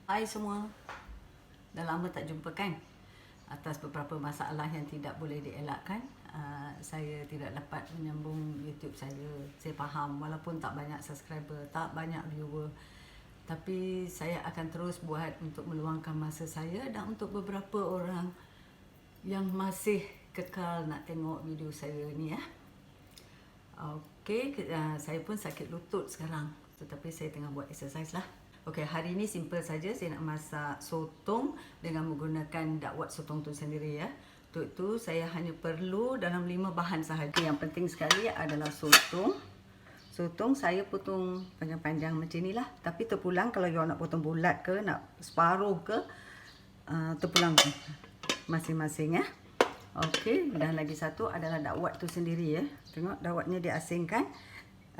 Hai semua, dah lama tak jumpa kan? Atas beberapa masalah yang tidak boleh dielakkan, saya tidak dapat menyambung YouTube saya. Saya faham, walaupun tak banyak subscriber, tak banyak viewer, tapi saya akan terus buat untuk meluangkan masa saya dan untuk beberapa orang yang masih kekal nak tengok video saya ni ya. Okey, saya pun sakit lutut sekarang, tetapi saya tengah buat exercise lah. Okey, hari ini simple saja. Saya nak masak sotong dengan menggunakan dakwat sotong tu sendiri ya. Untuk itu saya hanya perlu dalam 5 bahan sahaja. Yang penting sekali adalah sotong. Sotong saya potong panjang-panjang macam ni lah. Tapi terpulang kalau you nak potong bulat ke, nak separuh ke, terpulang masing-masing ya. Okey, dan lagi satu adalah dakwat tu sendiri ya. Tengok dakwatnya diasingkan.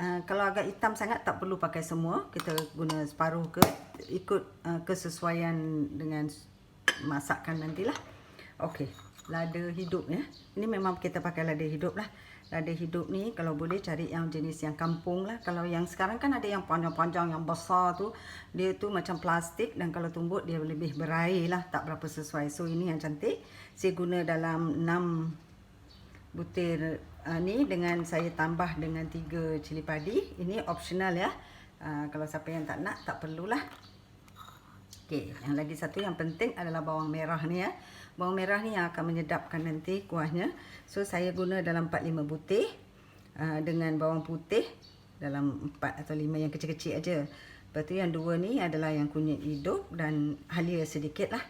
Kalau agak hitam sangat tak perlu pakai semua, kita guna separuh ke, ikut kesesuaian dengan masakan nantilah. Okey, lada hidup ya. Ini memang kita pakai lada hidup lah. Lada hidup ni kalau boleh cari yang jenis yang kampung lah. Kalau yang sekarang kan ada yang panjang-panjang, yang besar tu, dia tu macam plastik dan kalau tumbuk dia lebih berair lah, tak berapa sesuai. So ini yang cantik. Saya guna dalam 6 butir ni, dengan saya tambah dengan 3 cili padi. Ini optional ya. Kalau siapa yang tak nak, tak perlulah. Okey, yang lagi satu yang penting adalah bawang merah ni ya. Bawang merah ni yang akan menyedapkan nanti kuahnya. So saya guna dalam 4-5 butir, dengan bawang putih dalam 4 atau 5 yang kecil-kecil aja. Lepas tu yang 2 ni adalah yang kunyit hidup dan halia sedikit lah.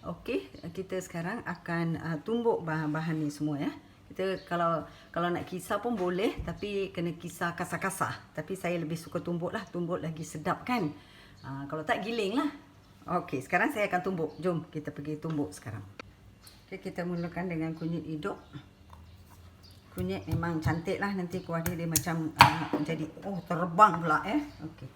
Okey, kita sekarang akan tumbuk bahan-bahan ni semua ya. Kita kalau nak kisar pun boleh, tapi kena kisar kasar-kasar. Tapi saya lebih suka tumbuk lah, tumbuk lagi sedap kan. Kalau tak giling lah. Okey, sekarang saya akan tumbuk. Jom kita pergi tumbuk sekarang. Okey, kita mulakan dengan kunyit hidup. Kunyit memang cantik lah, nanti kuah dia macam jadi terbang pula Okey.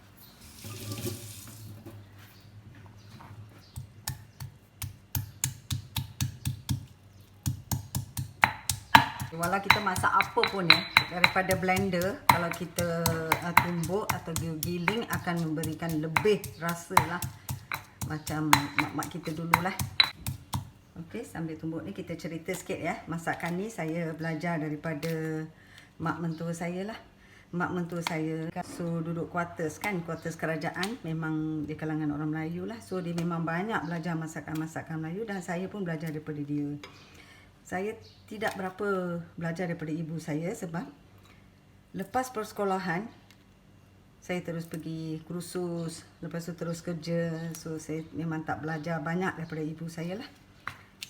Walau kita masak apa pun ya, daripada blender, kalau kita tumbuk atau giling akan memberikan lebih rasa lah, macam mak-mak kita dululah. Okey, sambil tumbuk ni kita cerita sikit ya. Masakan ni saya belajar daripada mak mentua saya lah. Mak mentua saya so duduk quarters kan, quarters kerajaan, memang di kalangan orang Melayu lah. So dia memang banyak belajar masakan-masakan Melayu dan saya pun belajar daripada dia. Saya tidak berapa belajar daripada ibu saya sebab lepas persekolahan saya terus pergi kursus, lepas tu terus kerja. So saya memang tak belajar banyak daripada ibu saya lah.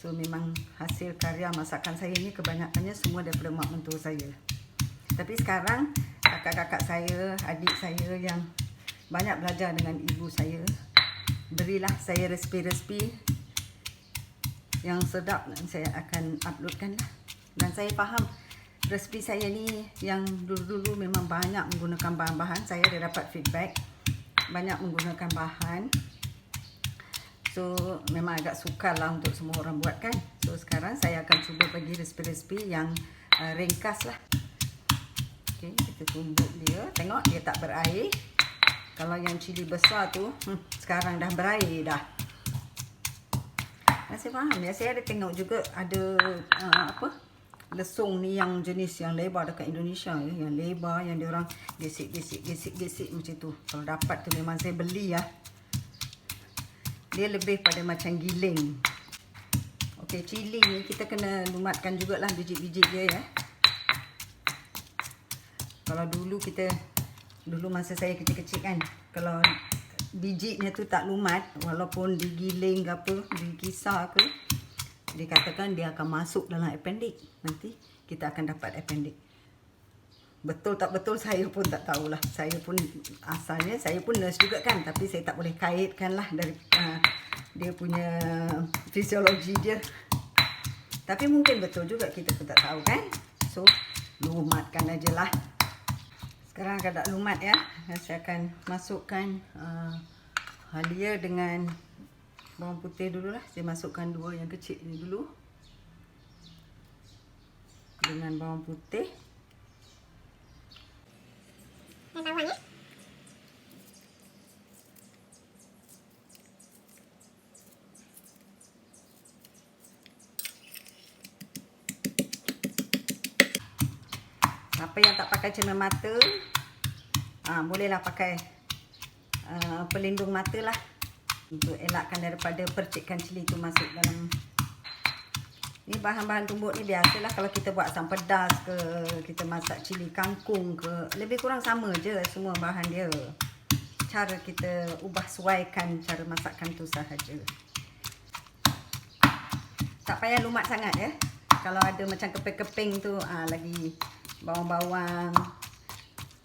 So memang hasil karya masakan saya ni kebanyakannya semua daripada mak mentua saya. Tapi sekarang kakak-kakak saya, adik saya yang banyak belajar dengan ibu saya, berilah saya resipi-resipi yang sedap dan saya akan uploadkan lah. Dan saya faham resipi saya ni yang dulu-dulu memang banyak menggunakan bahan-bahan. Saya dah dapat feedback banyak menggunakan bahan. So memang agak sukar lah untuk semua orang buat kan. So sekarang saya akan cuba bagi resipi-resipi yang ringkas lah. Okay, kita tumbuk dia. Tengok dia tak berair. Kalau yang cili besar tu sekarang dah berair dah. Saya faham ya. Saya ada tengok juga ada lesung ni yang jenis yang lebar dekat Indonesia ya, yang lebar yang dia orang gesik macam tu. Kalau dapat tu memang saya beli ya. Dia lebih pada macam giling. Okey, cili ni kita kena lumatkan jugalah biji-biji dia ya. Kalau dulu masa saya kecil-kecil kan, kalau bijinya tu tak lumat, walaupun digiling ke apa, dikisar ke, dikatakan dia akan masuk dalam appendix. Nanti kita akan dapat appendix. Betul tak betul saya pun tak tahulah. Saya pun asalnya saya pun nurse juga kan, tapi saya tak boleh kaitkan lah dari dia punya fisiologi dia. Tapi mungkin betul juga, kita pun tak tahu kan. So lumatkan aja lah. Sekarang agak lumat ya. Saya akan masukkan halia dengan bawang putih dululah. Saya masukkan 2 yang kecil ni dulu. Dengan bawang putih. Dan bawang ya. yang tak pakai cermin mata, bolehlah pakai pelindung mata lah, untuk elakkan daripada percikan cili tu masuk dalam. Ni bahan-bahan tumbuk ni biasalah kalau kita buat asam pedas ke, kita masak cili kangkung ke, lebih kurang sama je semua bahan dia. Cara kita ubah sesuaikan cara masakan tu sahaja. Tak payah lumat sangat ya. Kalau ada macam keping-keping tu, lagi bawang-bawang,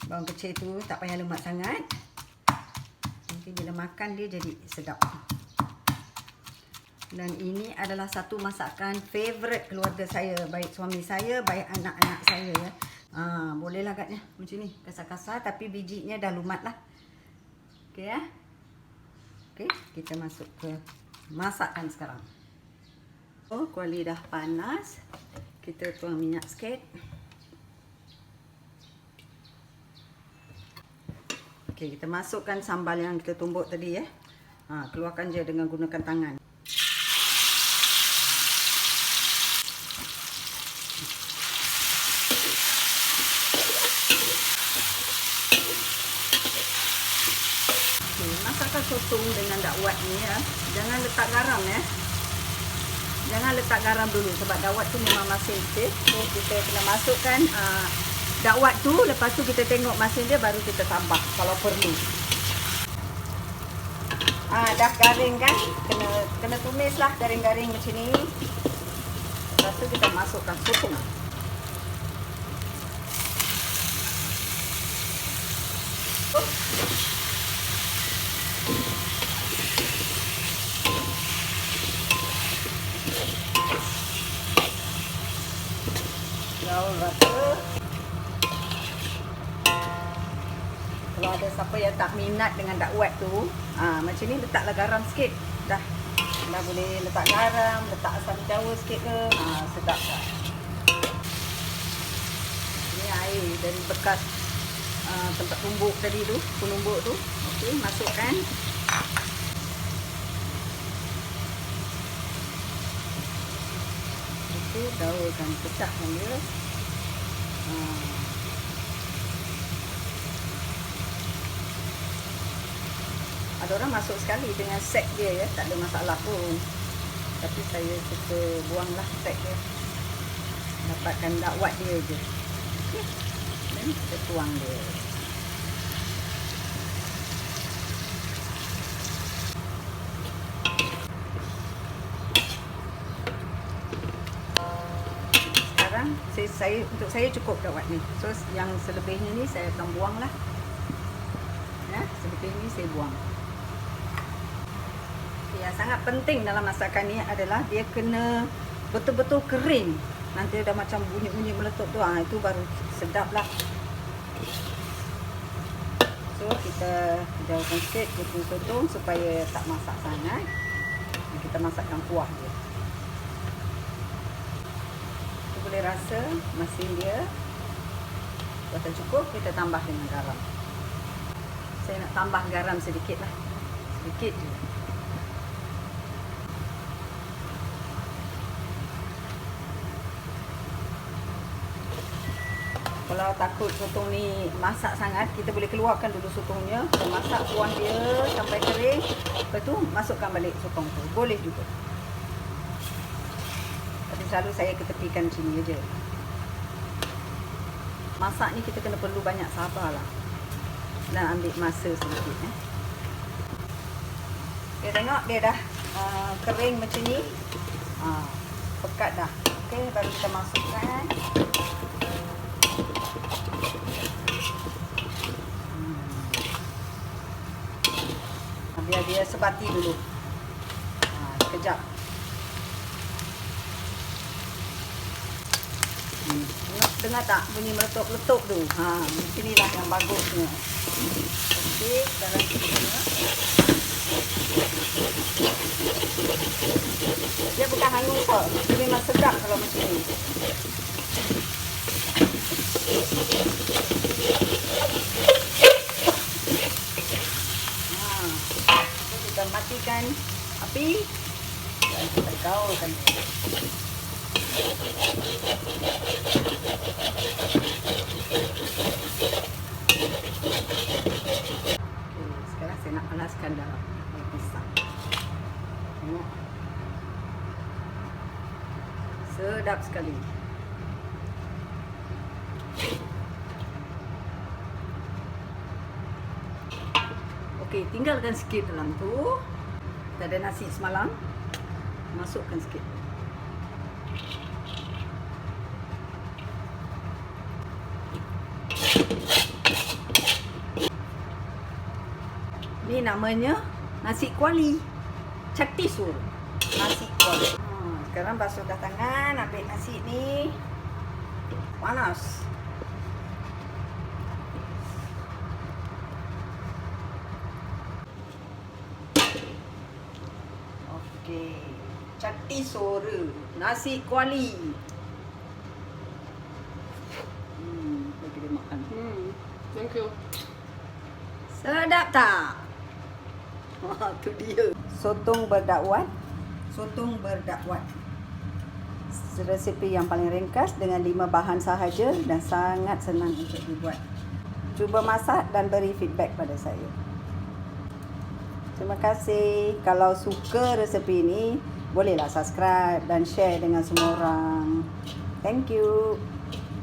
bawang kecil tu tak payah lumat sangat. Nanti bila makan dia jadi sedap. Dan ini adalah satu masakan favourite keluarga saya, baik suami saya, baik anak-anak saya ya. Bolehlah agaknya macam ni, kasar-kasar tapi bijinya dah lumat lah. Okey ya. Okey, kita masuk ke masakan sekarang. Kuali dah panas. Kita tuang minyak sikit. Okey, kita masukkan sambal yang kita tumbuk tadi ya. Keluarkan je dengan gunakan tangan. Masakkan sotong dengan dakwat ni ya. Jangan letak garam ya. Jangan letak garam dulu sebab dakwat tu memang masin sikit. So kita kena masukkan dakwat tu, lepas tu kita tengok masin dia baru kita tambah kalau perlu. Dah garing kan? Kena tumislah garing-garing macam ni. Lepas tu kita masukkan sotong. Gaul rata. Kalau ada siapa yang tak minat dengan dakwat tu, macam ni letaklah garam sikit. Dah boleh letak garam, letak asam jawa sikit ke. Sedap dah. Ini air dari bekas tempat tumbuk tadi tu, penumbuk tu. Okey, masukkan. Itu gaulkan, pecahkan dia. Ada orang masuk sekali dengan sek dia ya, tak ada masalah pun. Tapi saya suka buanglah sek dia. Dapatkan dakwat dia je. Okey. Dan kita tuang dia. Untuk saya cukup dakwat ni. So yang selebihnya ni saya akan buang lah. Ya, selebih ni saya buang. Yang sangat penting dalam masakan ni adalah dia kena betul-betul kering. Nanti dah macam bunyi-bunyi meletup tu, itu baru sedap lah. So kita jauhkan sikit kutung sotong supaya tak masak sangat. Kita masakkan kuah dia. Boleh rasa masin dia. Kalau cukup, kita tambah dengan garam. Saya nak tambah garam sedikit lah. Sedikit je. Kalau takut sotong ni masak sangat, kita boleh keluarkan dulu sotongnya. Kita masak kuah dia sampai kering. Lepas tu masukkan balik sotong tu. Boleh juga. Selalu saya ketepikan sini aja. Masak ni kita kena perlu banyak sabar lah. Dan ambil masa sedikit. Okay, tengok dia dah kering macam ni. Pekat dah. Okay, baru kita masukkan. Biar dia sebati dulu. Sekejap. Dengar tak bunyi meletup-letup tu? Inilah yang bagusnya. Okey, sekarang kita dia bukan hangus tau. Dia memang sedap kalau macam ni. Kita matikan api dan kita gaulkan. Sekarang saya nak alaskan dalam pisang. Tengok. Sedap sekali. Okey, tinggalkan sikit dalam tu. Kita ada nasi semalam. Masukkan sikit. Ni namanya nasi kuali. Chatisur. Nasi kuali. Sekarang basuhkan tangan, ambil nasi ni. Panas. Okey. Chatisur, nasi kuali. Bagi dia makan. Thank you. Sedap tak? Tu dia. Sotong berdakwat. Sotong berdakwat. Resepi yang paling ringkas dengan 5 bahan sahaja dan sangat senang untuk dibuat. Cuba masak dan beri feedback pada saya. Terima kasih. Kalau suka resepi ini, bolehlah subscribe dan share dengan semua orang. Thank you.